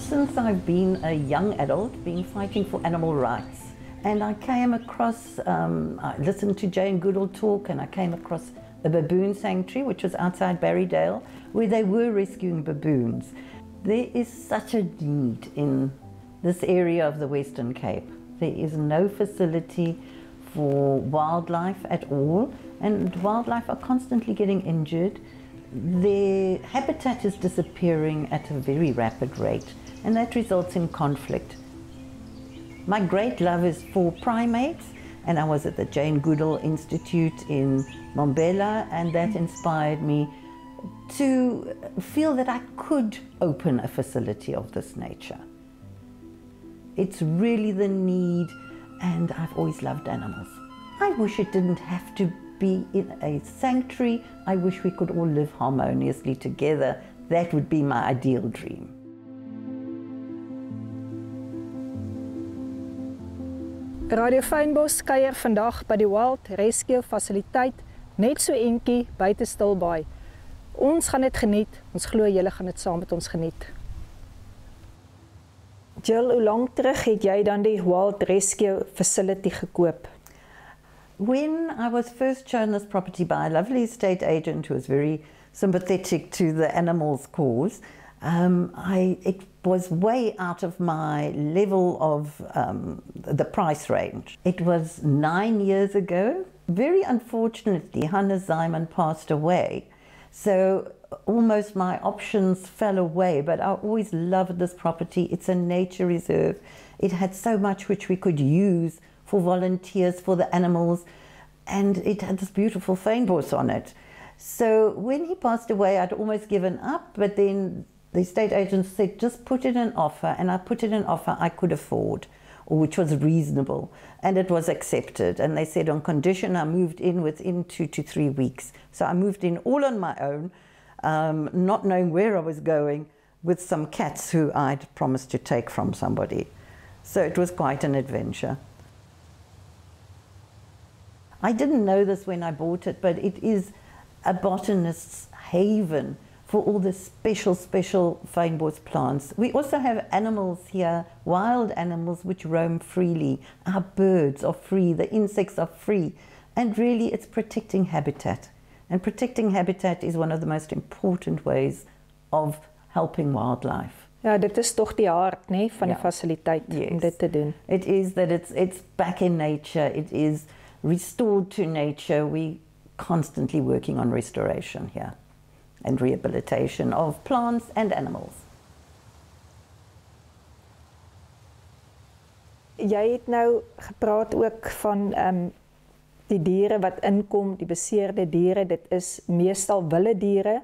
since I've been a young adult, been fighting for animal rights. And I came across, I listened to Jane Goodall talk, and I came across a baboon sanctuary, which was outside Barrydale, where they were rescuing baboons. There is such a need in this area of the Western Cape. There is no facility for wildlife at all, and wildlife are constantly getting injured. Their habitat is disappearing at a very rapid rate, and that results in conflict. My great love is for primates, and I was at the Jane Goodall Institute in Mbombela, and that inspired me to feel that I could open a facility of this nature. It's really the need, and I've always loved animals. I wish it didn't have to be in a sanctuary. I wish we could all live harmoniously together. That would be my ideal dream. Radio Fynbos kuier vandag by die Wild Rescue Fasiliteit net so entjie buite Stilbaai. Ons gaan dit geniet. Ons glo julle gaan dit saam met ons geniet. Jill, hoe lank terug het jy dan die Wild Rescue Facility gekoop? When I was first shown this property by a lovely estate agent who was very sympathetic to the animals' cause, it was way out of my level of the price range. It was 9 years ago. Very unfortunately, Hannah Zyman passed away, so almost my options fell away, but I always loved this property. It's a nature reserve. It had so much which we could use for volunteers, for the animals, and it had this beautiful fynbos on it. So when he passed away, I'd almost given up, but then the estate agent said, just put in an offer, and I put in an offer I could afford, or which was reasonable, and it was accepted. And they said on condition I moved in within 2 to 3 weeks. So I moved in all on my own, not knowing where I was going, with some cats who I'd promised to take from somebody. So it was quite an adventure. I didn't know this when I bought it, but it is a botanist's haven for all the special fynbos plants. We also have animals here, wild animals which roam freely. Our birds are free, the insects are free, and really it's protecting habitat. And protecting habitat is one of the most important ways of helping wildlife. Ja, dit is toch die hart, nee, van die fasiliteit om dit te doen. It is that it's back in nature, it is restored to nature. We constantly working on restoration here and rehabilitation of plants and animals. Jy het nou gepraat ook van die diere wat inkom, die beseerde diere, dit is meestal wilde diere.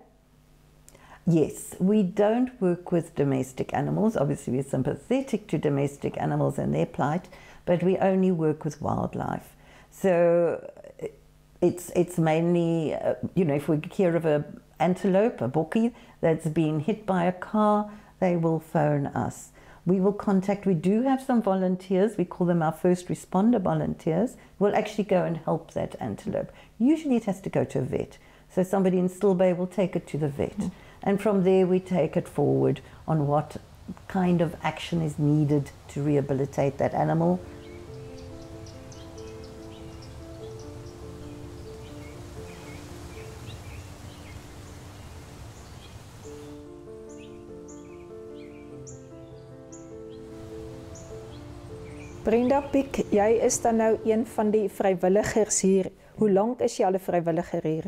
Yes, we don't work with domestic animals. Obviously we're sympathetic to domestic animals and their plight, but we only work with wildlife. So it's mainly, you know, if we hear of an antelope, a bokkie, that's been hit by a car, they will phone us. We will contact, we do have some volunteers, we call them our first responder volunteers, will actually go and help that antelope. Usually it has to go to a vet. So somebody in Stilbaai will take it to the vet. And from there we take it forward on what kind of action is needed to rehabilitate that animal. Brenda Piek, jy is dan nou een van die vrywilligers hier. Hoe lank is jy al 'n vrywilliger hier?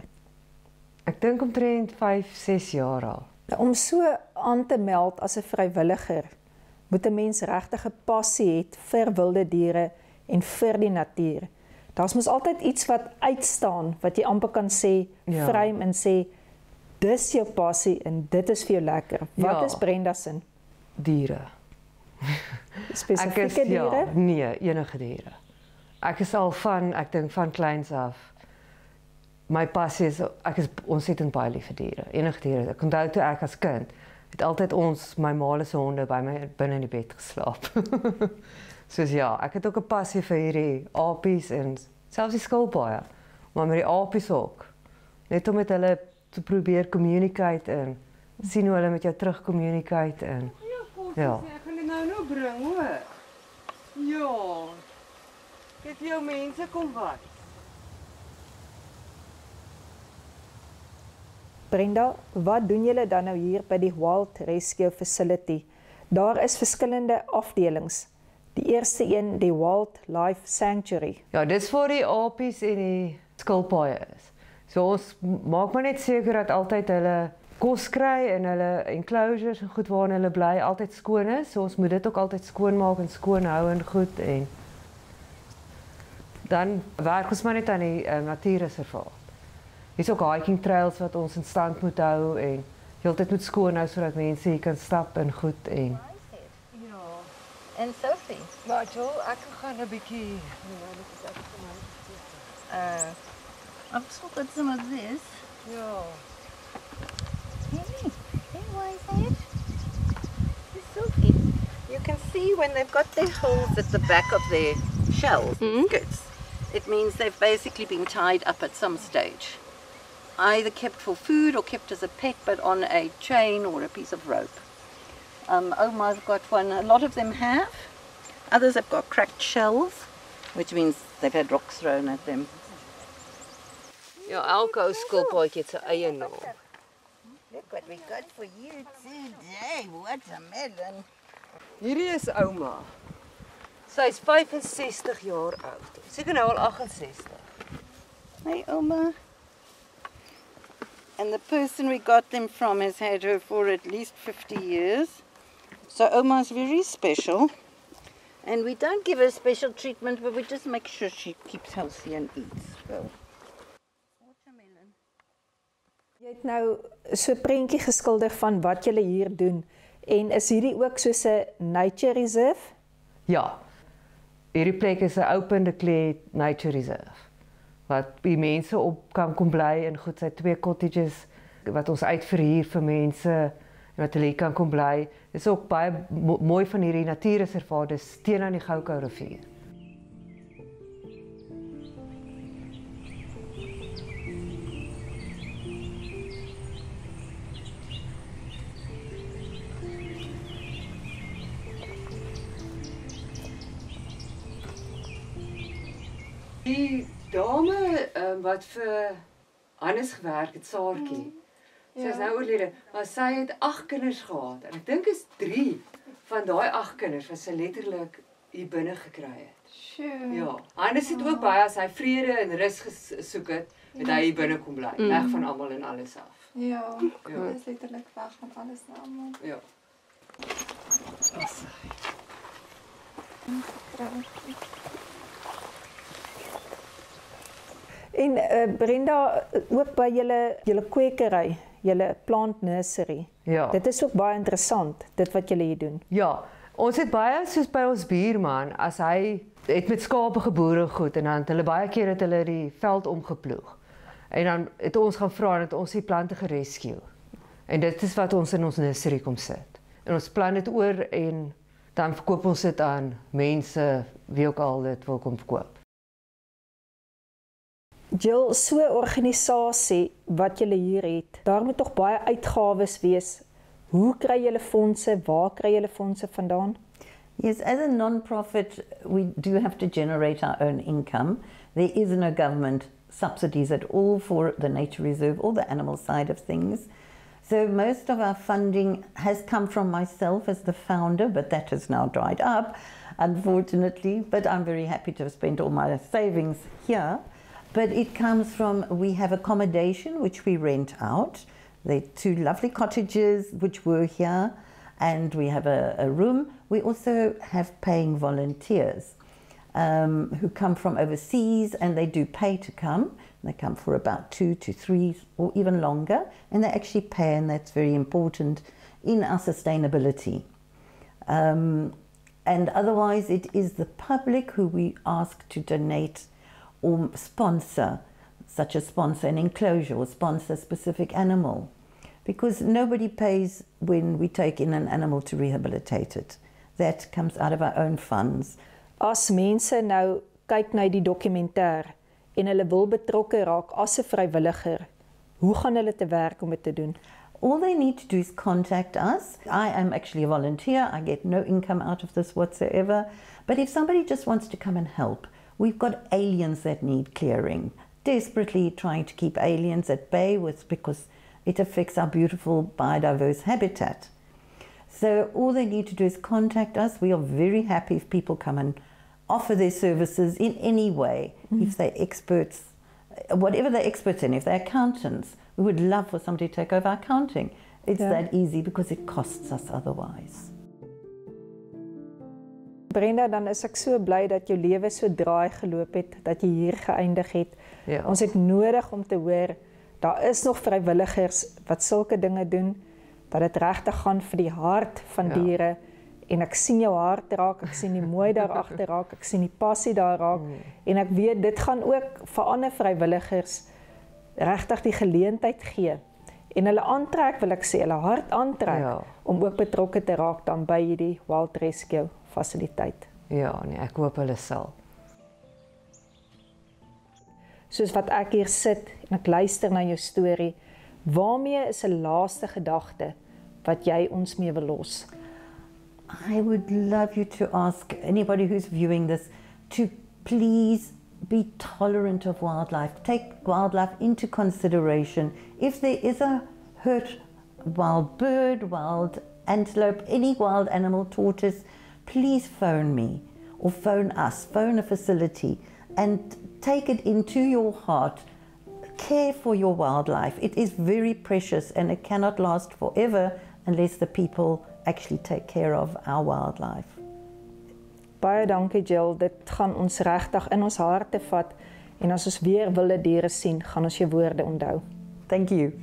Ek dink omtrent 5-6 jaar al. Om so aan te meld as 'n vrywilliger, moet 'n mens regtig 'n passie hê vir wilde diere en vir die natuur. Daar's mos altyd iets wat uitstaan, wat jy amper kan sê, frame en sê, dis jou passie en dit is vir jou lekker. Wat is Brenda se? Diere. Spesifieke diere? Ja, nee, enige diere. Ek is al ek dink van kleins af. My passie is, ek is ontsettend baie lief vir diere. Enige diere. Ek onthou toe ek as kind, het altyd my ma se honde by my binne in die bed geslaap. Soos ja, ek het ook 'n passie vir hierdie apies en selfs die skilpaaie. Maar met die apies ook. Net om met hulle te probeer communicate en sien hoe hulle met jou terug communicate en Ja. Ek gaan dit nou bring, hoor. Ja. Ek het jou mense kom wat. Brenda, wat doen julle dan nou hier by die Wild Rescue Facility? Daar is verskillende afdelings. Die eerste een, die Wildlife Sanctuary. Ja, dis vir die apies en die skilpaaie is. So ons maak maar net seker dat altyd hulle kos kry en hulle enclosures en goed waarin hulle bly altyd skoon is. So ons moet dit ook altyd skoon maak en skoon hou en goed en dan werk ons maar net aan die natuurreservaat. Hier's ook hiking trails wat ons in stand moet hou en heeltyd moet skoon hou sodat mense hier kan stap en goed en And Sophie. Maar Jo, ek gaan 'n bietjie I've still got some of this. ja. Hey, why is that? It's Sophie. You can see when they've got their holes at the back of their shells, skirts, it means they've basically been tied up at some stage. Either kept for food or kept as a pet, but on a chain or a piece of rope. Omar's got one, a lot of them have. Others have got cracked shells, which means they've had rocks thrown at them. Ja, elke ou skilpaadjie het sy eie naam. Look what we got for you today. Watermelon. Hierdie is ouma. Sy's 65 jaar oud. Seker nou al 68. Hey, Oma. And the person we got them from has had her for at least 50 years. So Oma's very special. And we don't give her special treatment, but we just make sure she keeps healthy and eats well. Watermelon. Jy het nou so 'n prentjie geskilder van wat julle hier doen. En is hierdie ook soos 'n nature reserve? ja. Hierdie plek is 'n open declared nature reserve wat die mense op kan kom bly en goed sy 2 cottages wat ons uitverhuur vir mense en wat hulle hier kan kom bly. Dit is ook baie mooi van hierdie natuurreservaat, dis teen aan die Goukou rivier. Die dame wat vir Hannes gewerk het, Saartjie. Sy is nou oorlede, maar sy het 8 kinders gehad en ek dink is 3 van daai 8 kinders wat sy letterlik hier binne gekry het. Sjoe. Ja. Hannes het ook baie as hy vrede en rus gesoek het, het hy hier binne kom bly, weg van almal en alles af. Ja, Ja. dit is letterlik weg van alles nou almal. Ja. En Brenda, ook by julle kwekery, julle plant nursery. Ja. Dit is ook baie interessant, dit wat julle hier doen. Ja, ons het baie soos by ons buurman, as hy het met skape geboer en goed en dan het hulle baie keer het hulle die veld omgeploeg. En dan het ons gaan vra en het ons die plante gerescue. En dit is wat ons in ons nursery kom sit. En ons plant dit oor en dan verkoop ons dit aan mense wie ook al dit wil kom verkoop. Jill, so 'n organisasie wat julle hier het, daar moet tog baie uitgawes wees. Hoe kry julle fondse? Waar kry julle fondse vandaan? Yes, as a non-profit, we do have to generate our own income. There is no government subsidies at all for the nature reserve or the animal side of things. So most of our funding has come from myself as the founder, but that has now dried up, unfortunately. But I'm very happy to have spent all my savings here. But it comes from, we have accommodation which we rent out. There are 2 lovely cottages which were here, and we have a room. We also have paying volunteers who come from overseas, and they do pay to come. They come for about 2 to 3 or even longer, and they actually pay, and that's very important in our sustainability. And otherwise, it is the public who we ask to donate or sponsor, such as sponsor an enclosure or sponsor a specific animal. Because nobody pays when we take in an animal to rehabilitate it. That comes out of our own funds. As mense nou kyk na die dokumentêr en hulle wil betrokke raak as 'n vrywilliger, hoe gaan hulle te werk om dit te doen? All they need to do is contact us. I am actually a volunteer. I get no income out of this whatsoever. But if somebody just wants to come and help, we've got aliens that need clearing. Desperately trying to keep aliens at bay because it affects our beautiful biodiverse habitat. So all they need to do is contact us. We are very happy if people come and offer their services in any way. If they're experts, whatever they're experts in, if they're accountants, we would love for somebody to take over accounting. It's that easy because it costs us otherwise. Brenda, dan is ek so bly dat jou lewe so draai geloop het, dat jy hier geëindig het. Ja. Ons het nodig om te hoor, daar is nog vrywilligers wat sulke dinge doen, dat dit regtig gaan vir die hart van diere, en ek sien jou hart raak, ek sien die mooi daar agter raak, ek sien die passie daar raak, en ek weet, dit gaan ook vir ander vrywilligers regtig die geleentheid gee, en hulle aantrek, wil ek sê, hulle hart aantrek, om ook betrokke te raak dan by hierdie Wild Rescue fasiliteit. Ja, nee, ek hoop hulle sal. Soos wat ek hier sit, en ek luister na jou storie, waarmee is 'n laaste gedagte wat jy ons mee wil los? I would love you to ask anybody who's viewing this to please be tolerant of wildlife. Take wildlife into consideration. If there is a hurt wild bird, wild antelope, any wild animal, tortoise, please phone me or phone us, phone a facility and take it into your heart. Care for your wildlife. It is very precious and it cannot last forever unless the people actually take care of our wildlife. Baie dankie Jill, dit gaan ons regtig in ons harte vat en as ons weer wilde diere sien, gaan ons jou woorde onthou. Thank you.